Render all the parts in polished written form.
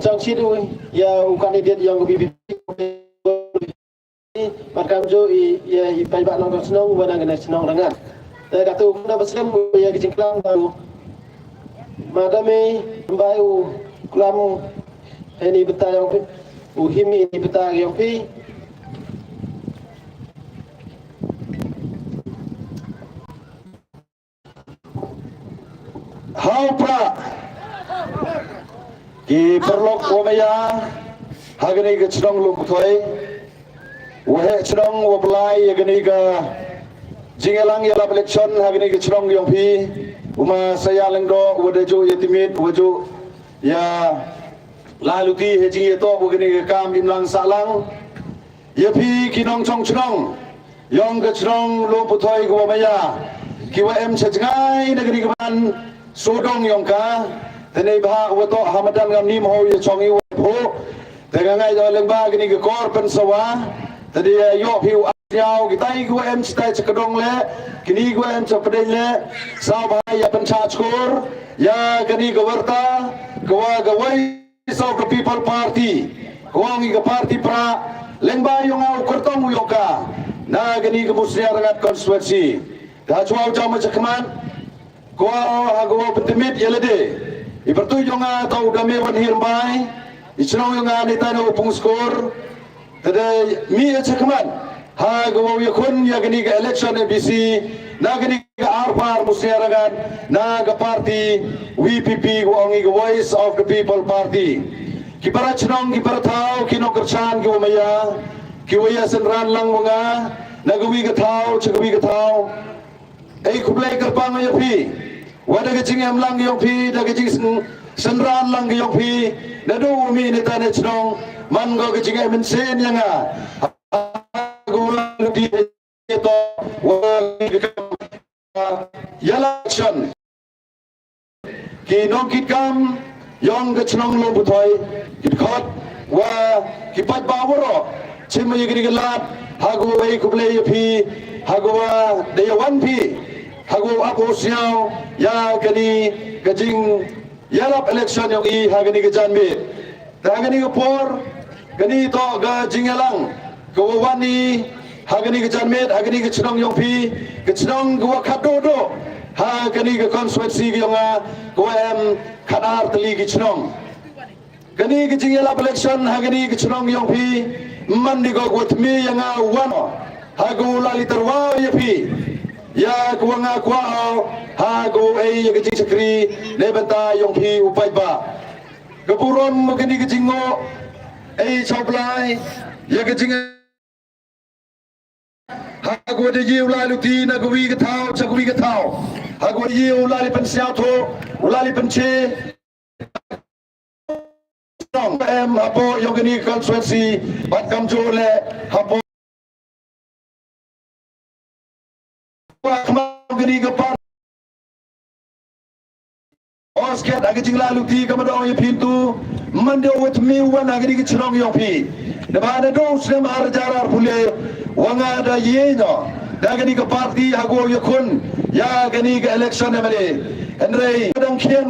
Trong chi đôi ya candidate yang lebih macam jo ya pai ba long senong wana ngana senong dengan kata ukna baslam ya kicingklang tahu madame mbayu kulam ini betul yang uhimi ini betul yang pi how pra ki perlok wamaya hagani ke chirong lu puthoi wahe chirong wablai yagani ka jingelang yala election hagani ke chirong yongpi uma saya lengdo wadejo yatimit waju ya laluti heji to wagani ke kam imlang salang yapi kinong chong chirong yong ke chirong lu puthoi ko wamaya kiwa em chajngai nagari kaman sodong yongka tenai bah wato hamadan ngamni mo ye chongi wo tega ngai do lengba gini ke kor pen sawa tadi yo piu nyao kitai go em stai chakdong le kini go em chapde le sa bhai ya pen cha chkur ya gini go warta gowa gawai of the people party gowangi ke party pra lengba yo ngau kertong yoka na gini ke musria rangat constituency da chuau jam chakman ko hago pentemit yelede ibertu jonga tau dame wan hirmai ichno yonga ni tano upung skor tade mi chakman ha go yakun yagni ga election abc nagni ga arpar musyarangan naga party vpp go ongi voice of the people party kibara chnong kibara thau kino kerchan go maya kiwaya senran lang mga nagawi ga thau chagawi ga thau ei kublai karpang yapi wada ke jing am lang yong pi da ke jing senran lang yong pi da do mi ni ta ne chnong man go ke jing am sen yang go di to election ki nong kit kam yong ke chnong lo buthoi kit khot wa ki pat ba woro chim ye gi lat hago ei kuble yapi hago de wan pi hago apo siao ya gani gajing yalap election yang i hagani gajanmi hagani gapor gani to gajing yalang gawani hagani gajanmi hagani gachnong yongpi gachnong gwa khadodo hagani ga constituency yonga goem khanar tali gachnong gani gajing yalap election hagani gachnong yongpi mandi go gotmi yanga wano hago lalitarwa yapi ya kuanga kwao ha go ei ya gajing sakri lebenta yongpi upai ba gaburon magani gajingo ei choblai ya gajing ha go de yu la luti na gwi ga thau chagwi ga thau ha go yu la li pen xiao tho la li pen che nong em apo yongani constituency bat kam jo le apo gini gapar osket agajing lalu ti kamadong ye pintu mande wet mi wana gini gichrong yopi dabana do sem arjarar pule wanga da yeno da gini ga party hago yakun ya gini ga election emale andre dong kien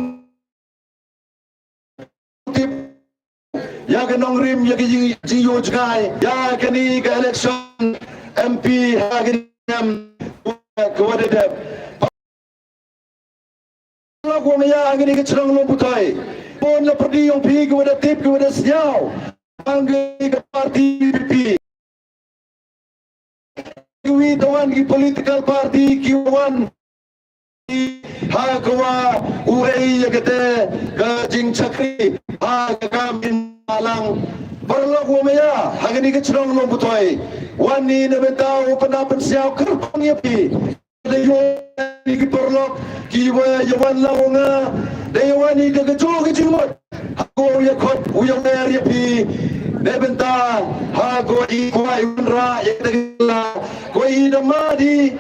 ya ganong rim ya gini jiyo jgai ya gini ga election mp ha gini kepada dia lagu maya angin ke cerang lo putai pun la perdi yang pi kepada tip kepada senyau angin ke parti PP kiwi tawan ki political party kiwan ha kawa uai kete gajing chakri ha kamin malang berlaku maya angin ke cerang lo putai wani na betau penapen siau kerpang yapi deyo ni perlok kiwa yawan lawnga deyo ni de gejo gejimot hago yakot uyang der yapi ne benta hago i kwa unra yedela ko i damadi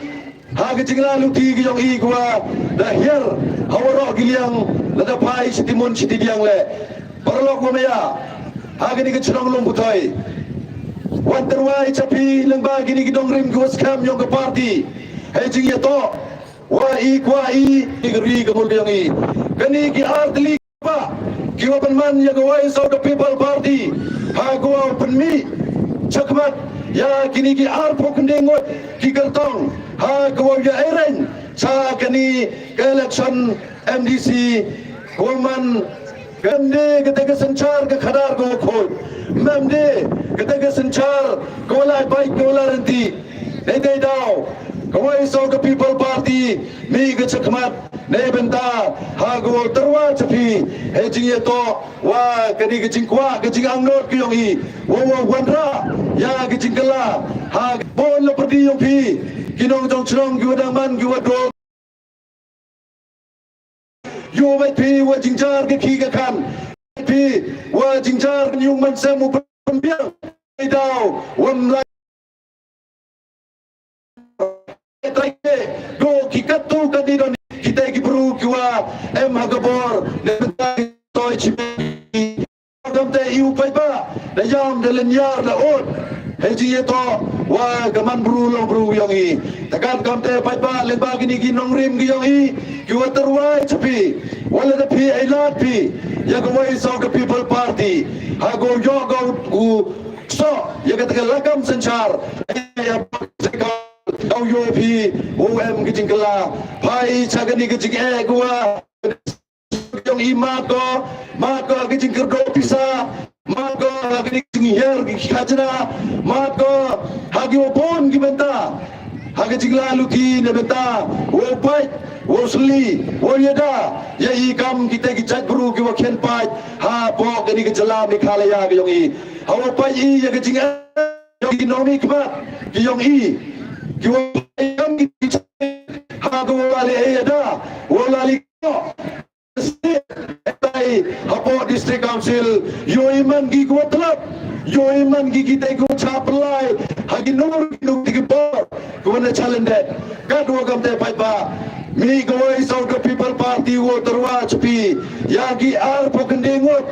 ha gejingla luti gyong i kwa dahir hawro giliang lada pai sitimun sitidiang le perlok maya ha geni gechong long butai wanterwai capi lengba gini gidong rim gos kam yong ke party hejing yato wa i igri gamul yang i gani ki artli ba kiwa penman ya gawai sau the people party ha gua penmi cakmat ya kini ki arpo kendengot ki gertong ha gua ya eren sa kini ke election MDC woman gande ketika sencar ke khadar go khol memde ketika sencar gola baik gola renti dei dau kawai sau the people party mi ke cakmat ne benta ha go terwa cepi he jing ye to wa kini ke jing kwa ke jing angnot ke yong i wo wandra ya ke jing kala ha bon lo perdi yong pi kinong jong chrong gi wadang man gi wadro yo vai pi wa jing jar ke ki ke kan pi wa jing jar nyung man sem mu pembiang dau wam lai go kikatu kadidon kita ki bru kiwa em hagabor ne toy chimi gamte iu paiba da yam de lenyar da ot heji to wa gaman bru long bru yongi takan gamte paiba le ba gini gi nongrim gi yongi kiwa terwai chapi wala da pi ailat pi ya go wai so the people party hago yo go so ya kata lakam senchar ya au yo pi om ke jingla pai chagani ke jing e gua yong ima ko ke jing kerdo pisa ma ko ke jing her ke khajna ma ko hagi opon ki benta hagi jingla luki ne benta wo pai wo sli wo yeda ya i kam kita ki chat bru ki wo khen pai ha bo ke ni ke jala mi khala ya ke yong i ha pai i ya ke jing yong i nomi kbat ki yong i kiwa yang ha go wali ada wali ko state hapo district council yo iman gi ko tlap yo iman gi kita ko chaplai hagi nor nu ti por ko na challenge ka do gam te pai ba mi go is the people party wo terwa chapi ya gi ar pokendengot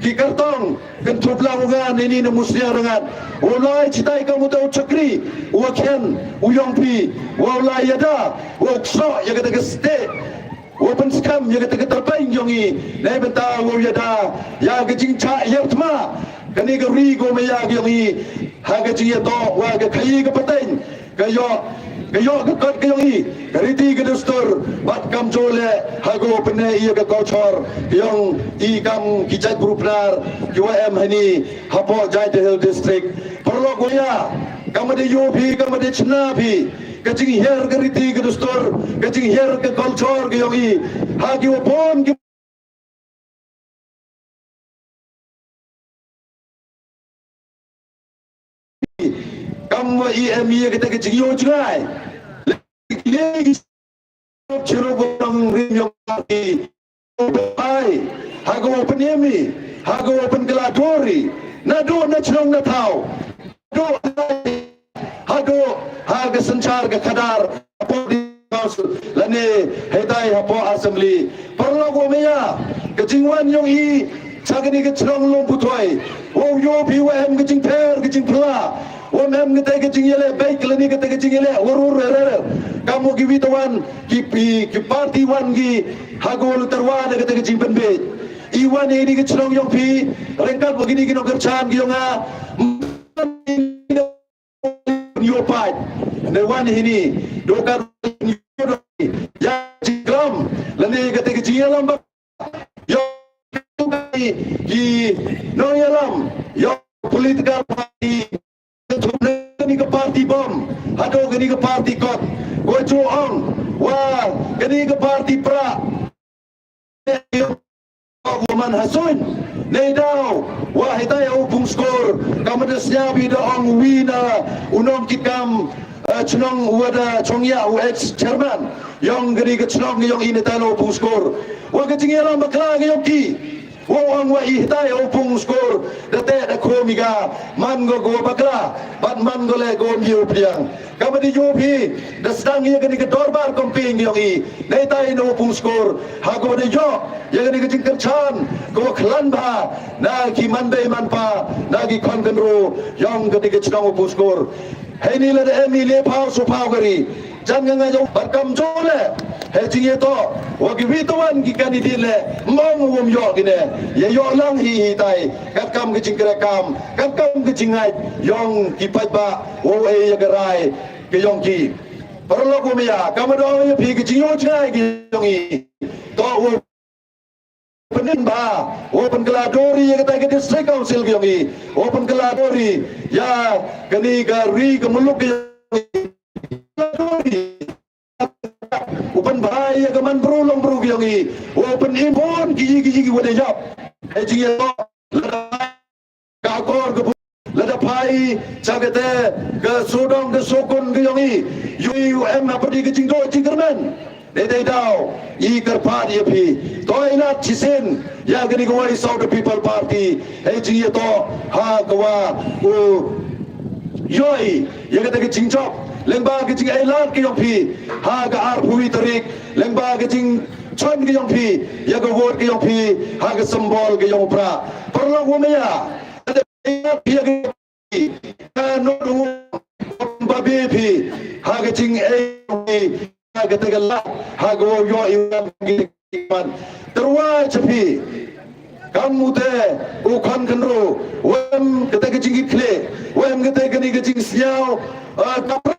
ki kartong kan tupla ugan ini na muslia dengan ulai citai kamu tahu cakri wakian uyong pi ulai ada wakso ya kata state open scam ya kata terbaik yongi nei benta wo yada ya gejing cha yertma kani ga rigo me ya yongi ha gejing to wa ga khai ga patain kayo kat yongi riti ga dostur bat kam jole hago pene iya ga kochor yong i kam kijat grupnar kiwa em hani hapo jai the hill district perlo goya kamade yo bhi kamade chna bhi kaching her ga riti ga dostur kaching her ga kochor ga yongi ha ki wo bon ki kamwa IME kita ke jiyo jugai lagi ciro bang rim yang mati ai hago open yemi hago open geladori na do na chong na tau do hago haga senchar ga kadar apo di council lane hedai apo assembly perlo go meya ke jingwan yong i sagani ke chong long putoi o yo pm ke jing per ke jing pla o mem ngete ke jingele baik lani ngete ke jingele urur kamu ki witawan ki party wan ki hagol terwana ngete ke jingpen be iwan ini ke chong yong pi rengkat begini ki no kerchan ki yonga yo pat ne wan ini dokar ya jinglam lani ngete ke jingelam yo ki no yalam yo political party kani ke party bom hado kani ke party kot go chu on wa kani ke party pra woman hasun nei dau wa hitai au pung skor kamadasnya bida ong wina unom kikam chnong wada chongya ex chairman yang kani ke chnong yang ini talo pung skor wa kajingela makla ke yoki wong wa ihtai opung skor date da komiga man go bakla bat man go le go miu priang kamadi yopi da stang ye gani ke dorbar komping yongi nei tai no opung skor ha go de yo ye gani ke jingker chan go khlan ba na ki man be man pa na ki kon kan ro yong gani ke chnong opung skor hei ni le emi le phao so phao gari jangan ngajau barkam jole hejing itu wagi wituan gikan idile mong wum yo gine ya yo lang hi tai kakam kecing kerekam kakam kecingai yong kipai ba wo ya gerai ke yong ki perlu kumia kamu doang ya pi kecing yo cingai yongi to wo penin ba open geladori ya kata ke district council yongi open geladori ya keni gari kemeluk open bahaya keman berulung beru yongi open impon gigi wade jap hejing ya kakor ke lada pai cagate ke sodong ke sokon ke yongi UM apa di kecing do cingerman Dede daw ikarpat yapi toina chisen ya gani go South People Party hejing ya to ha gwa u yoi ya kata ke cingcop lengba ke cing elat ke yongpi ha ga ar pui tarik lengba ke cing chon ke yongpi ya ga vote ke yongpi ha ga symbol ke yongpra perlu gumaya ada ya ke no babi pi ha ga cing e katakanlah hago yo iman giman terwaj pi kamu te ukan kenro wem kata kecing kle wem kata kini kecing siau kapra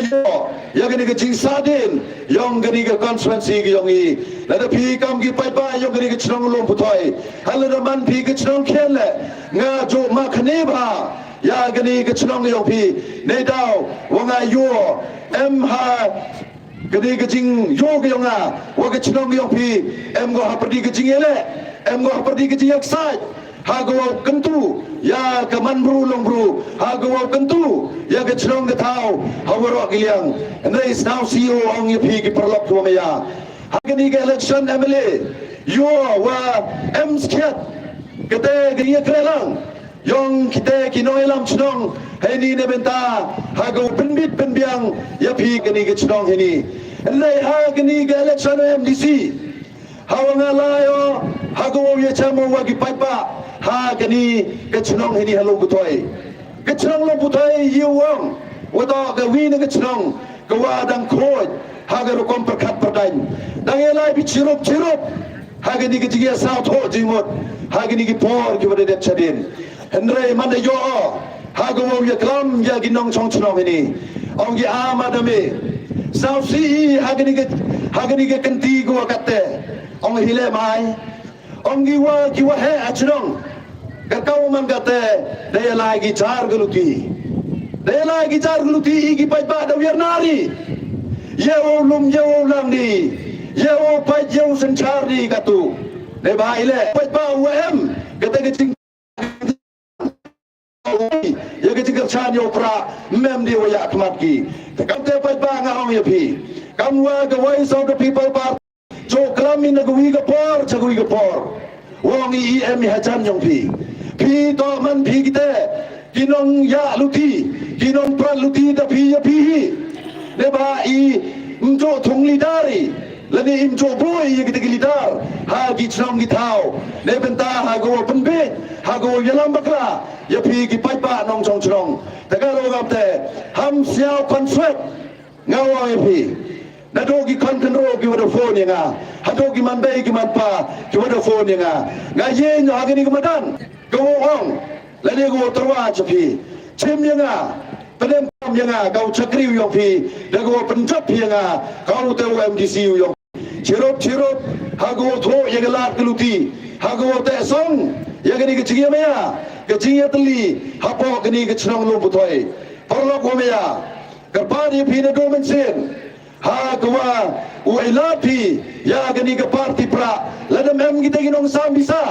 yo ya kini kecing sadin yang kini ke konsumensi yongi lada pi kam gi pai pai yang kini kecing lom putoi halada man pi kecing kele nga jo makne ba ya kini kecing yong pi nei dau wanga yo em ha gede kecing yo ke yonga wa ke chinong yong pi em go haperdi kecing ele em go haperdi kecing yak sai ha go kentu ya ke man bru long bru ha go kentu ya ke chinong ke tau ha waro giliang and there is now CEO ong ye pi ki perlok tu ya ha ke ni ke election MLA yo wa em sket kete ge ye krelang yong kita kinoi lam chnong heni ne benta hago penbit penbiang ya pi kini ke chnong heni lai ha kini ke election MDC hawanga layo hago ye chamo wagi paipa ha kini ke chnong heni halo butoi ke chnong lo butoi yiwang wada ke win ke chnong ke wadang khoj haga ro kom perkhat perdain dang elai bi chirup ha kini ke jiya sa tho jimot ha kini ke por ke wade det chadin Henry manda yo hago ya klam ya ginong chong chong ini ong gi amadame South Sea hagani ke kanti go katte ong hile mai ong gi wa he achrong ka kau man katte daya lagi char guluti igi pai ba da wir nari ye lum lang ni ye pai ye sanchar ni katu de bai le pai ba em kata ke ching ya ke cikar chan yo pra mem di waya kmat ki kam te pai ba nga ong ya pi kam wa ga wai South People Party jo klam in ga wi ga por chagui ga por wong i em ha chan yong pi to man pi kite kinong ya luti kinong pra luti da pi ya pi de ba i mjo thong lidari lani imjo boy ye kita lidar ha gi chnong gi thau ne benta ha go penbe ha go yalam bakla ya pi gi pai pa nong chong chong ta ga ro gap te ham siao concept ngawa ye pi na do gi kon kan ro gi wada phone nga ha do gi man bei gi man pa gi wada phone nga ye nya ha gi ni madan go ong lani go terwa pi chim nga pedem nga kau chakri yong pi dago penjap nga kau te MDC yong chirop hago tho yegalat geluti hago te song yagani ke chiya maya ke chiya tli hapo gani ke chnong lo butoi porlo ko maya kapari pi na do mensen ha gwa uilati ya gani ke parti pra ladam em kita ginong sam bisa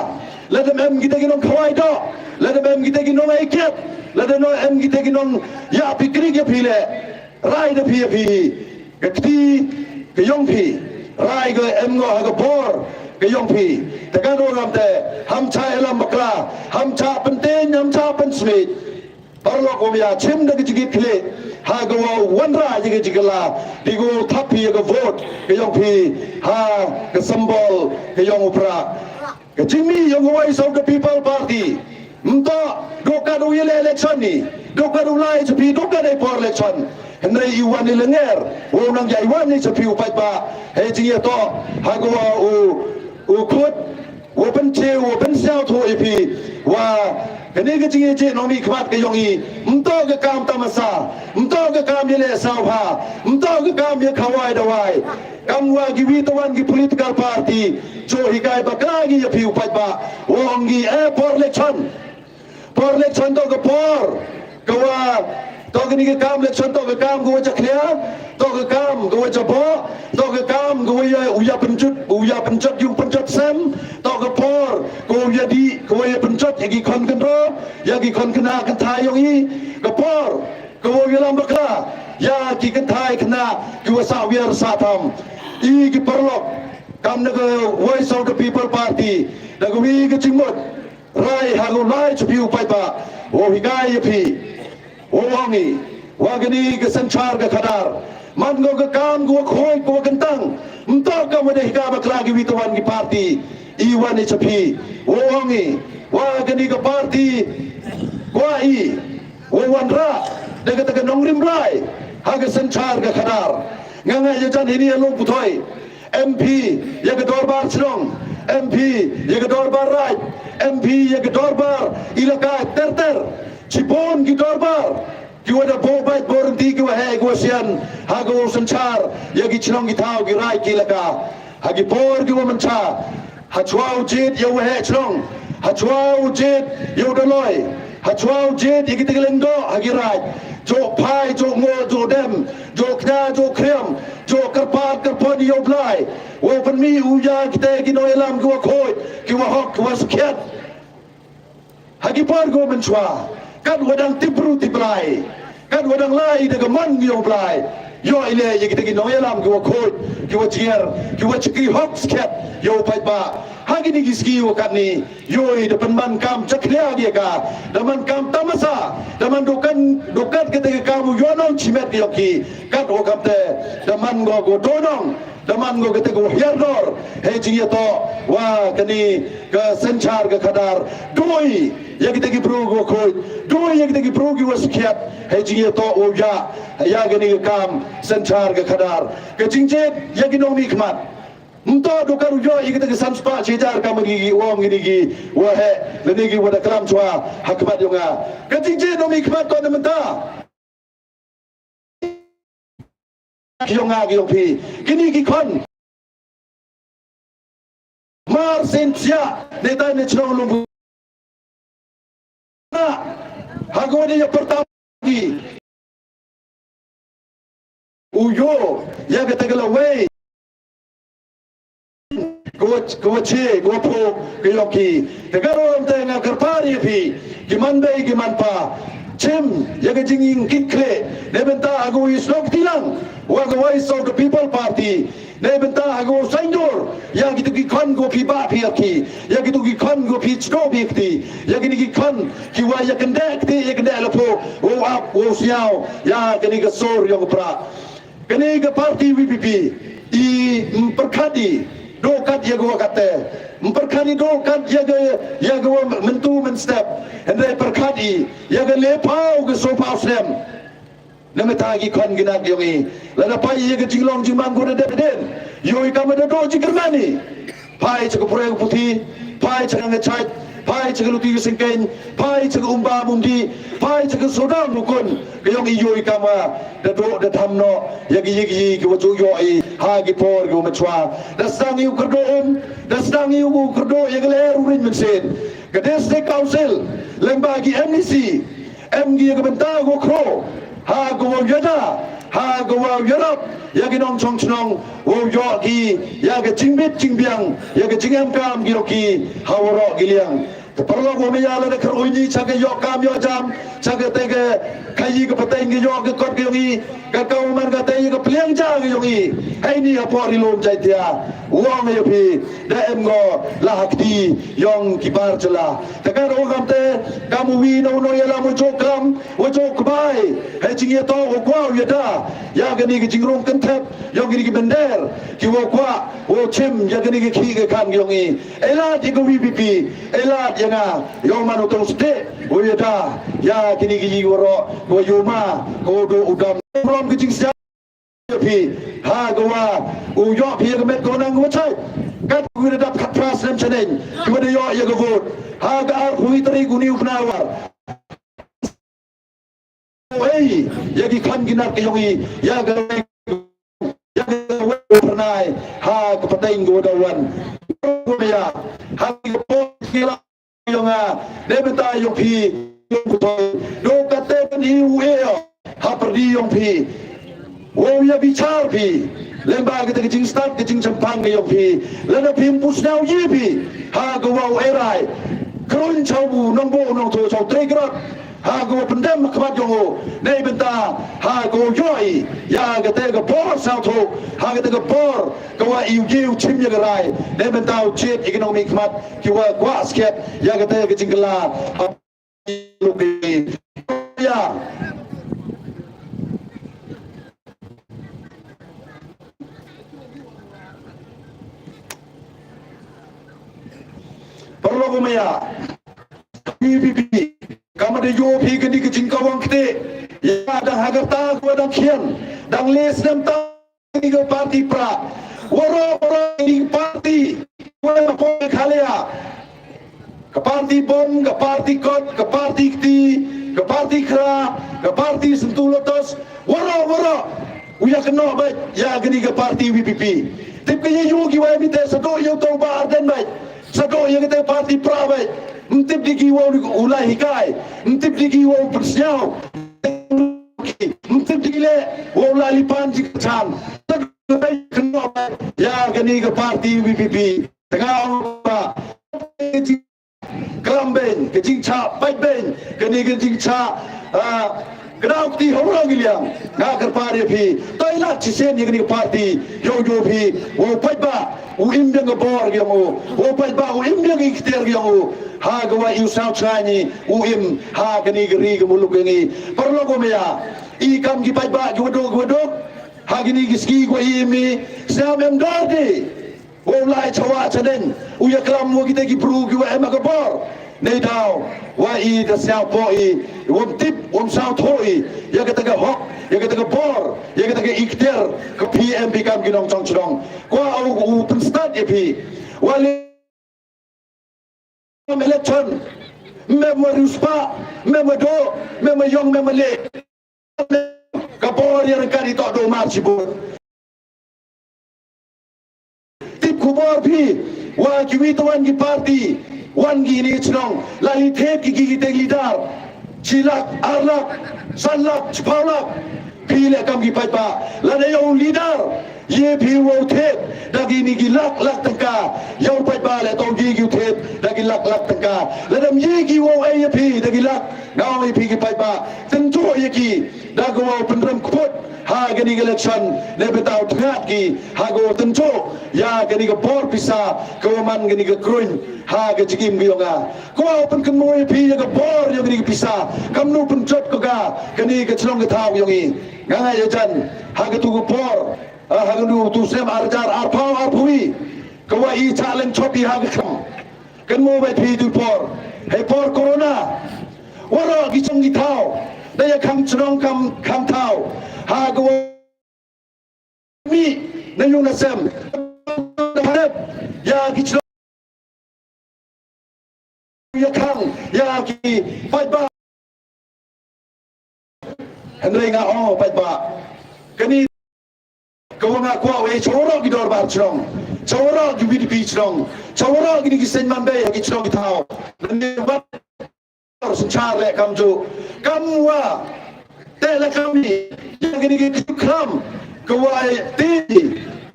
ladam em kita ginong khawai do ladam em kita ginong aiket ladam em kita ginong ya pikri ke phile rai de pi kati ke yong pi rai go em go ha go por ke yong pi ta ga ro ram te ham cha elam bakla ham cha pente nyam cha pen smit parlo ko ya chim de gi kle ha go wan ra ji gi gala di go thapi go vote ke yong pi ha ke symbol ke yong upra ke chimi yong Voice of the People Party mto do ka do yele election ni do ka do lai pi do ka dai por election Hendai iwan ni lenger, orang jai iwan ni sepi upai pa. Jing to hagwa kut, pen che, pen xiao tu ipi. Kini ke jing je nomi kmat ke yongi, mto ke kam tamasa, mto ke kam ye le sauha, mto ke kam ye kawai dawai. Kamwa giwi tawan gi political party, jo hikai bakagi ye pi upai pa. Wongi por election to ke por, kawa to kini ke kam election to ke kam gua caklia, to ke kam gua jabo, to ke kam gua uya pencut yung pencut sem, to ke por gua ya pencut yagi kon kendro, yagi kon kena kentai yongi, ke por gua ya lam bakla, ya ki kentai kena gua sawir satam, I ki perlok kam naga Voice of the People Party, naga wi ke cimut, rai hagu lai cupi upai pa, higai yepi. Wangi, wagini ke sanchar ke kadar, man go ke kam go khoi go kentang, mtok ka wade hika baklagi wituan ki party, iwan ni chapi, wangi, wagini ke party, wai, wan ra, dekat ke nongrim rai, haga sanchar ke kadar, nganga jajan ini alung putoi, MP ya ke dorbar Serong, MP ya ke dorbar Rai, MP ya ke dorbar ilaka terter. Cipon ki dorbar ki wada bobat borenti ki wahe ki wasian hago sanchar ya ki Serong ki tau ki rai ki laka hagi por ki wamancha hachwau jid ya wahe Serong hachwau jid ya udaloi hachwau jid ya ki tiglengdo hagi rai jo pai jo ngo jo dem jo kna jo krem jo karpat karpon ya blai wo penmi uya kita ki noelam ki wakhoi ki wahok ki waskiat hagi por go menchwa kan wadang tibru tiblai kan wadang lai de gaman yo blai yo ile ye kita gino yalam ki wakot ki wajier ki wachki hops ket yo pai ba hagi ni giski wakat ni yo de penman kam chaklia dia ka daman kam tamasa daman dokan kita kamu yo non chimet yo ki kat wakam te daman go donong daman go kita go hierdor he jingi to wa kani ke sanchar ke kadar doi ya kita ki pro go khoi doi ya kita ki pro ki waskiat he jingi to o ya gani kam sanchar ke kadar ke jingje ya ki nomi khmat mto dokar ujo ya kita ki sanspa chejar kam gi wong gini gi wa he leni gi wada kalam chwa hakmat yonga ke jingje nomi khmat ko namenta Kiyonga kiyopi, kini kikon. Mar sentia, neta ni Serong lumbu. Na, hagwani ya pertama lagi. Uyo, ya ketagala way. Kuwache, kuwapo, kiyoki. Tegaro amte nga karpari pi, gimanbay gimanpa. Cem, ya kejinging kikle, nebenta agu islok tilang. Waga Voice of the People Party nebenta hago saindur ya gitu gikon go pi ba pi aki ya gitu gikon go pi chno bi ki ya gini gikon ki wa ya kendek ti ya kendek lapo wo ap wo siao ya gini ga sor yo pra gini ga party VPP I perkadi dokat ya go kate perkadi dokat ya go mentu men step hendai perkadi ya ga lepau ga sopa snem Namita gi kon ginak yongi lana pai ye ke jinglong jimang ko de den yoi kam de do jigermani pai che ko proyek puti pai che nge chai pai che lu ti singken pai che umba mundi pai che sodam mukun ke yongi yoi kam de do de thamno ye gi ki wo jo yo ai ha gi por gi machwa da sang yu kurdo ye le rurin mensen ke district council lembagi MNC MG ke benta go kro ha go yada ha go yarap ya ki nong chong chnong wo yo ki ya ke jingbit jingbiang ya ke jingam kam gi roki ha woro giliang to parlo go me ya la de khoi ni cha ke yo kam yo jam cha ke te ke khai ke pateng gi yo ke kot gi ngi ka ka man ka te ke pliang cha gi ngi hai ni ha por lom chai tia wong ye pi da em go la hakti yong ki bar chala ta ka ro kam te kamu wi no ya la mo jokam wo jok bai hai jing ye to wo kwa ye da ya ga ni ki jing rong kan thep yong ki bender ki wo kwa wo chim ya ga ni ki khi ke kan gi ngi ela ti ko VPP ela ya na yong man to ste wo ye da ya ki ni ki wo ro wo yuma ko do udam belum kecing siap pi ha gua yo pi ke met gonang gua cai kat gua dah dapat keras dan challenge gua dah yo ya gua ha ga hui teri guni upnawar oi ya gi kan ginar ke yongi ya ga pernah ha ke penting gua dawan gua ya ha gua kila yonga debeta yo pi yo do kate kan hiu ha perdi yong pi wo ya bicar pi lembaga kita kecing start kecing campang ke yong pi lana pim pusnau yi pi ha go wa erai kron chau bu nong bo nong to chau tregrot ha go pendem khabat yong nei benta ha go yoi ya ga te ga por sao to ha ga te ga por go wa iu giu chim ya ga rai nei benta chet economic khabat ki wa kwa sket ya ga te kecing kala ya perlu kumaya PPP kamu ada UOP kini kecing kawang kita ya dah hagar tak gua dah kian dah les nam tak ini ke parti pra waro ini parti gua nak pun khalia ke parti bom ke parti kot ke parti kti ke parti kra ke parti sentulotos waro uya kena baik ya kini ke parti PPP tapi ye yugi wa mite sado yo to ba arden baik sado yang kita parti prabai mentip digi wa ulai hikai mentip digi wa persiau mentip digi le wa ulai lipan jikcan kena ya gani ke parti PPP tengah apa kelamben kecing cap baik ben gani kecing cap kenapa ti orang giliang nak kerpari pi toilet cisen yang ni parti yo pi wo paiba uim dia ngebor dia mo wo paiba uim dia ngiktir dia mo ha gawa iu sao chani uim ha gani geri ke muluk ni perlu ko mea I kam gi paiba gwadok ha gini giski ko imi sam em dadi wo lai chawa chaden uya kram wo kita gi pru gi wa em gabor nei dau wa I da sao po I wom tip wom sao thoi ya kata ga hok ya kata ga bor ya kata ga ikter ke PMP kam ginong chong chong kwa au penstat ya pi wali election memo ruspa memo do memo yong memo le ka bor ya kari to do mar sibur tip kubor pi wa kiwi to wan gi party wan gini chong lali thep ki gi te lidar chilak arlak sanlak chpaulak pile kam gi paipa lana yo lidar ye phi wo thep dagi ni gi lak tangka yo paipa le to gi thep dagi lak tangka ladam ye gi wo ai phi dagi lak naw ai phi gi paipa tentu ye ki dago pendram kuput ha gani election ne betau tngat ki ha go tentu ya gani ga bor pisa kawaman gani ga kruin ha ga jikim gi yonga ko open kemoi pi ga bor yo gani pisa kamnu pun chot ko ga gani ga chlong ga thau yongi nganga ya jan ha ga tu go bor ha ga nu tu sem arjar arpau arpui ko wa I challenge chopi ha ga kam kan mo ba pi tu bor he bor corona waro gi chong gi thau da ya kam chlong kam thau ha ga mi na yung nasem ya gi chlong ya kang ya ki pai ba Henry nga pai ba kani ko nga kwa we choro gi dor bar chlong choro gi BDP chlong choro gi gi sen man be gi chlong gi thao ne ba sun char le kam ju kam wa te la kam ni ya gi gi kram ko wa ti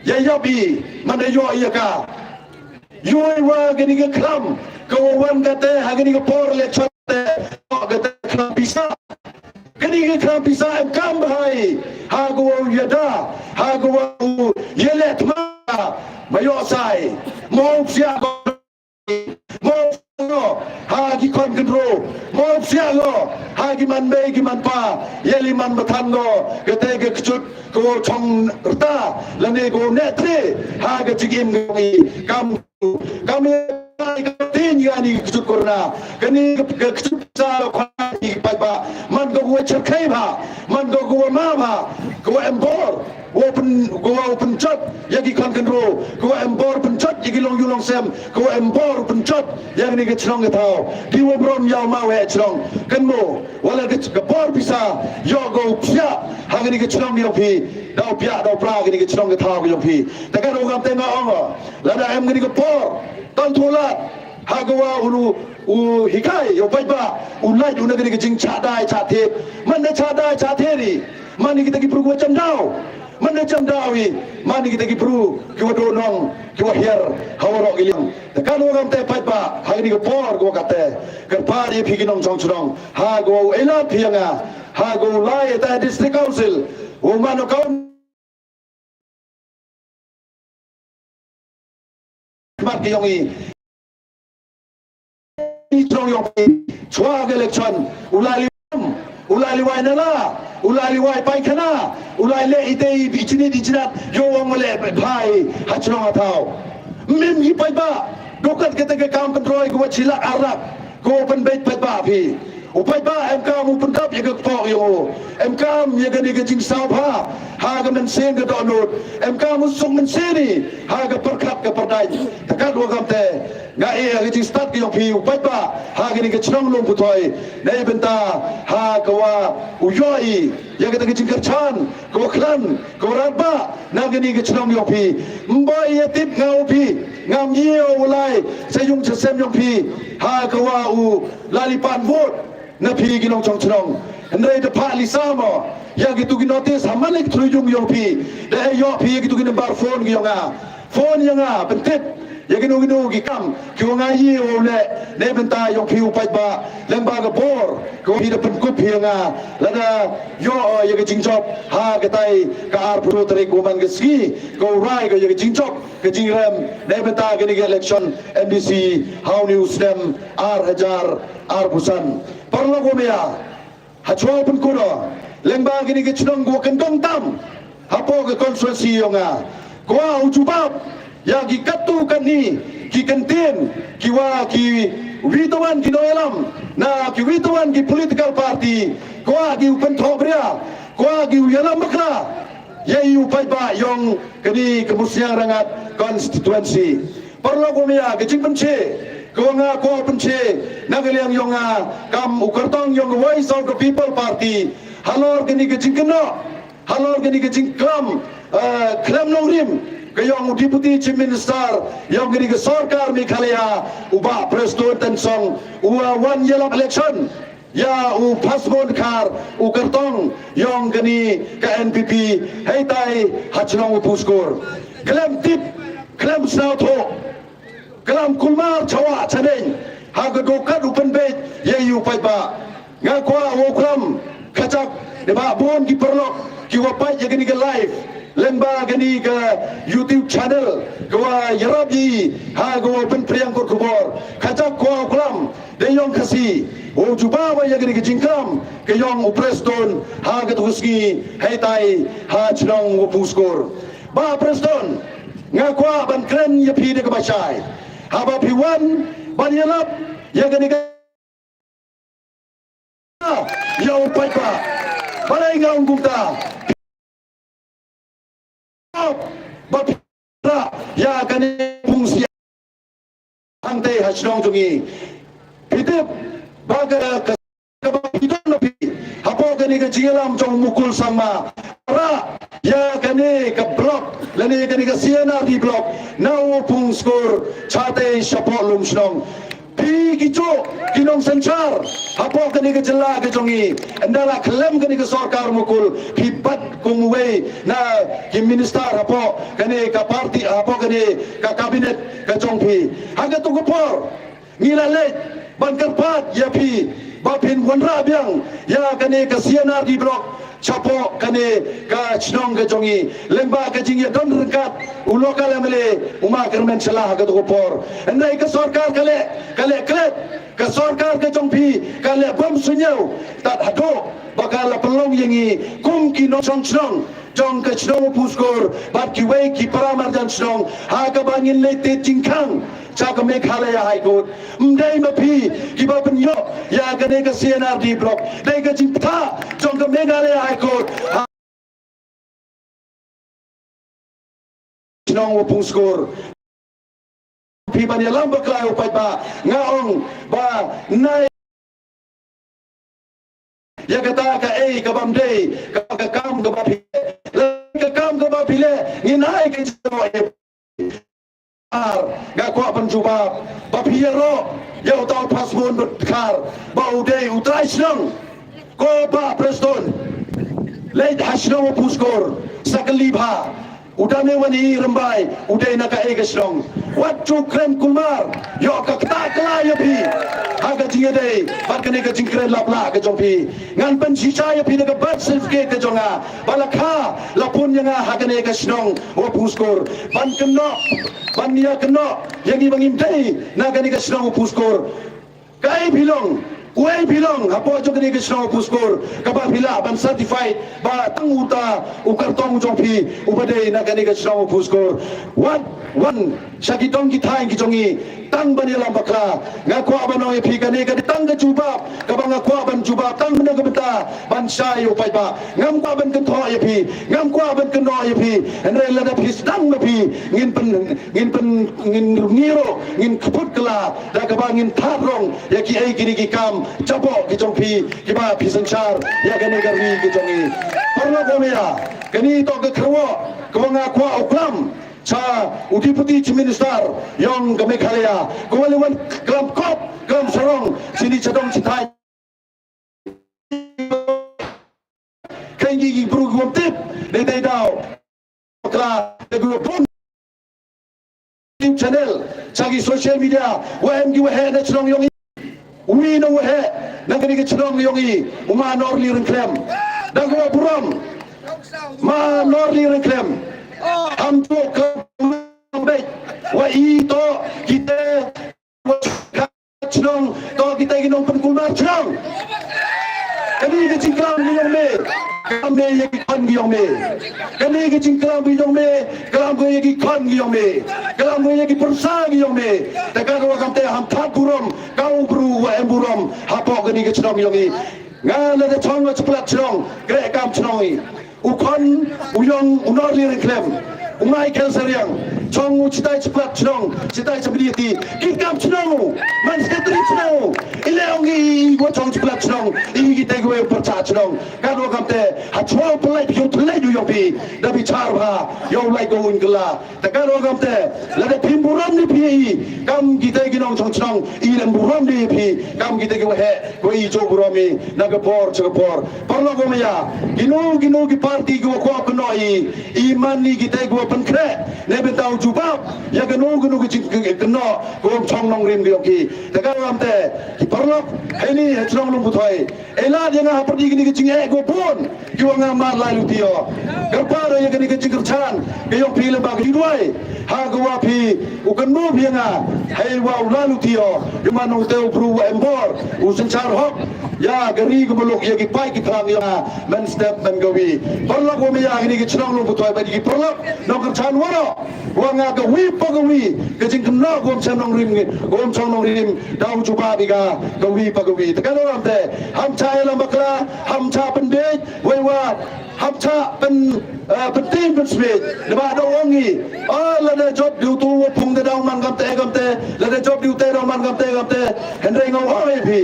ya yabi man yo ya ka yo wa gi gi kram kawan kata hari ni por le chote kata kram bisa kini kram bisa kam bahai ha go yada ha go yelet ma mayo sai mo sia go mo ha gi kon kontro mo sia go ha gi man be gi man pa yeli man bathan go kete ge chut ko chong ta lane go netre ha ga jigim gi kam tin ya ni kecuk corona kani kecuk sa khani paipa man go cerkai ba man gua ma ba gua embor gua pencet yagi kan kendro gua embor pencet yagi long yulong sem gua embor pencet yang ni ke chrong ke tau di wobrom yaw ma we chrong kan mo wala ke bor bisa yo go pia hang ni ke chrong yo phi dau pia dau pra ke ni ke chrong ke tau yo phi ta ka ro gam te nga ong la da em ni ke por tan thola ha gwa ulu u hikai yo pai ba ulai du na ke ni ke jing cha dai cha the man na cha dai cha the ni man ni kita ki pru gua cham dau mana jam dawi mani kita kipru kiwa donong kiwa hier hawaro ilang tekan orang te pai ba hari ni por go kate kerpa di phiginong chong churong ha go ela phianga ha go lai ta district council o mano kaun mat ki yongi chong yong chwa election ulai liwai nala ulai liwai pai khana ulai le ite bichini dijinat yo wang le pai hachrong athau mim hi pai ba dokat kete ke kam control ko chila arak ko pen bet pai ba phi upai ba em kam upun kap ye ke pok yo em kam ye ke ni ke jing sau pha ha ke men sen ke do nut em kam usung men seni ha ke perkap ke perdai takat wo kam te nga e ke jing start ke yo phi upai ba ha ke ni ke chrong lom putoi nei benta ha ke wa uyoi ye ke te jing kerchan ko klan ko raba na ke ni ke chrong yo phi mboi ye tip ngau phi ngam yeo ulai sayung chesem yo phi ha ke wa u lalipan vote na phi ginong chong chong ndai de pa li samo ya gitu ginotis hamalik trujung yo phi de yo phi gitu gin bar phone gi yonga phone yanga pentit ya ginu gi kam ki wanga yi o le ne benta yo phi upai ba lemba ga bor ko hi de pen kup yanga la da yo ya gi jingchop ha ga tai ka ar pro tre ko man gi ski ko rai ga ya gi jingchop ke jingrem ne benta gi ni election NBC how news dem ar hajar ar busan parlo ko mea hachwa pun kuno lemba gini ke chnong go kendong tam hapo ke konstitusi yonga ko ujubab ya gi katu kan ni ki kenten ki wa ki witawan ki noelam na ki witawan ki political party ko gi upen thobria ko gi yalam makra ye upai ba yong kini kemusyang rangat constituency parlo ko mea ke jing penche ko nga ko penche nagaliang yonga kam ukartong yong voice of the people party halor kini ke jingkeno halor kini ke jingkram kram nongrim ke yong deputy chief minister yong kini ke sarkar Meghalaya uba presiden tensong one year election ya u passport kar u kartong yong kini ke NPP hey tai hachnong puskor klam tip klam snauto kelam kulmar chawa chaneng ha ga dokat upen bet ye yu pai ba nga kwa wo kram kachak de ba bon ki perlok ki wa pai ye gani ga live lemba gani ga YouTube channel kwa yarabi ha go pen priang kor kubor kachak kwa kram de yong kasi o juba wa ye gani ga jingkam ke yong upreston ha ga tuski hai tai ha chnong wo puskor ba preston nga kwa ban kren ye pi de ga bashai haba piwan banyalap ya gani ga ya upai pa balai nga ungumta ba ya gani pungsi hangte hasnong jungi pitip baga ka ba pidon no pi hapo gani ga jingalam jong mukul sama ra ya gani ka blok lani gani ka siana di blok now pung skor chate support lum snong pi gijo kinong sanchar hapo gani ka jela ka jongi andala klem gani ka sarkar mukul pi pat kungwe na ki minister hapo gani ka party hapo gani ka kabinet ka jongpi haga tu por ngilale bangkar pat ya pi bapin wanra biang ya gani ka siana di blok chapo kane ka chnong ka jongi lemba ka jingi don rengkat uloka lemele uma kermen celah ka to por andai ka sarkar kale klet ka sarkar ka jongpi kale bom sunyau tat hado bakal pelong yengi kum ki no chong jong ke chnong puskor bat ki wei ki paramarjan chnong ha ka bangin le te chingkhang cha ka Meghalaya High Court mdei ma phi ki ba pen yo ya ka ne ka CNRD block dei ka ching tha jong ka Meghalaya High Court chnong puskor phi ban ya lam ba klai upai ba ngaong ba nai ya kata ka ka bam dei ka kam ka ba phi ka kam ka ba phi le nginai ke so ga kwa ban juba ba phi ro ya tao passport kar ba udei utrai snong ko ba preston le hasno puskor sakali bha udane wani rambai udai naka snong wat chu krem kumar yo ka ta kla ya phi ha ka jinge dei bat ka ne ka jing kren lap la ka jong phi ngan ban chi cha ya phi ka birth certificate ka jonga balakha lapun yang ha ka ne ka snong o puskor ban kno ban ya kno yangi bangim dei na ka ne ka snong o puskor kai bilong Uai bilang apa jo kini ke snong puskor kaba bila ban certified ba tanguta ukar tong jongpi ubade na kini ke snong puskor one sakitong kitai ki jongi tang ban yalam bakla ngako abano e phi kani ka tang ka jubab kaba ngako ban jubab tang bena ka beta ban sai upai ba ngam ko ban kan tho e phi ngam ko ban kan no e phi enre la da phi dang ma phi ngin ngiro ngin khuput kala da kaba ngin tharong ya ki ai kini ki kam chapo ki jongpi ki ba phi sanchar ya kani ka ri ki jongi parla komia kani to ka khro ko ngako uklam sa Deputy Chief Minister yang ke Meghalaya kewaliwan kelam kop kelam sorong sini cadong citai kan gigi program tip dei dau kla de group channel sagi social media wm gi wahe na chong yong wi no wahe na gani ke chong yong uma nor li ren klem dagwa buram ma nor li ren klem ham tu kembali wa itu kita cnong to kita ginong penkulmar cnong kami ke cingkram giyong me kami yagi kan giyong me kami ke cingkram giyong me kami yagi kan giyong me kami yagi persa giyong me tekan wa kamte ham thak burom kau bru wa emburom hapo kani ke cnong yong ngala de chong wa chplat cnong gre kam cnong ukon uyong unor li reklem umai cancer yang chong citai cepat cnong citai sebeniti kikam cnong man sekretari cnong ileongi go chong cepat cnong ini kita gue percaya cnong kado kamte hachwa pelai yo pelai yo bi dabi charba yo lai go ingla ta kado kamte lada pimburam ni pi kam kita ginong chong cnong ilam buram ni pi kam kita gue he go i jo burami nagapor chagapor parlo go meya gino ki parti go ko apno iman ni kita go penkre ne betau jubab ya gano keno gom chong nong rim gi daga ramte ki parlok ini chong nong buthoi ela dia nga perdi gini kecing go pun ki wanga mar lalu tio garpara ya gini kecing kerchan ke yo pile bag juai ha go api ukan mo bianga hai wa lalu tio yumano teu pru embor usenchar hok ya gari go bolok ya ki pai ki thang ya men step men gowi parlok wo me ya gini kecong nong buthoi ba ki parlok nong kerchan waro wanga ga wi pagawi gajing kena gom chong nong rim dau chuba biga gawi pagawi takano amte ham cha la makla ham cha pendej wewa ham cha penting pensbet leba do wangi la de job du tu pung de dau man gamte la de job du te dau man gamte henre ngau oi pi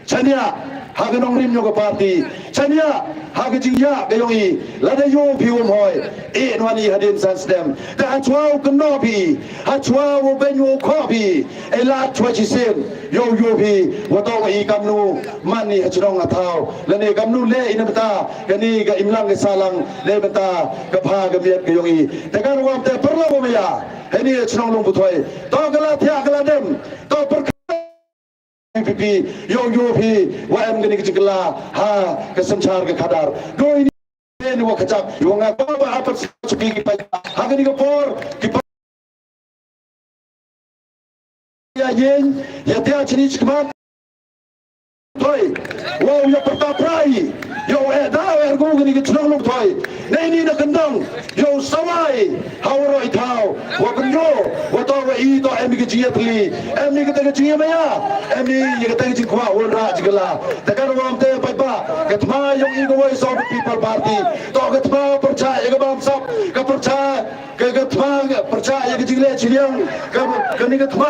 chania haga nong rim nyoga party chania haga jingya gayongi lada yo pium hoy e nwani hadin sansdem ta chwa kno bi ha chwa wo benyo khobi e la chwa chi sem yo bi wato i kamnu mani hachrong athau lane kamnu le inabta gani ga imlang ga salang le bata ga pha ga miet gayongi ta kan wam te parlo bo ya heni hachrong long buthoi to gala thya gala dem to pipi yo pi wa em gani kicikla ha kesenchar ke kadar do ini ni wa kacap yo nga ko ba apa sepi pa ha gani ko por ki ya yen ya dia chini chikmat toy wo yo pata prai yo da ergo gini ke chunang lung thoi nei ni na kendang yo sawai hawroi thau wa kendro wa to wa I to em ke jia tli em ni ke te jia maya em ni ye ke te ji kwa won ra jigala takar wam te pai pa ketma yong I voice of the people party to ketma percaya ke bam sap ke percaya ke ketma percaya ke jile chiliang ke ni ketma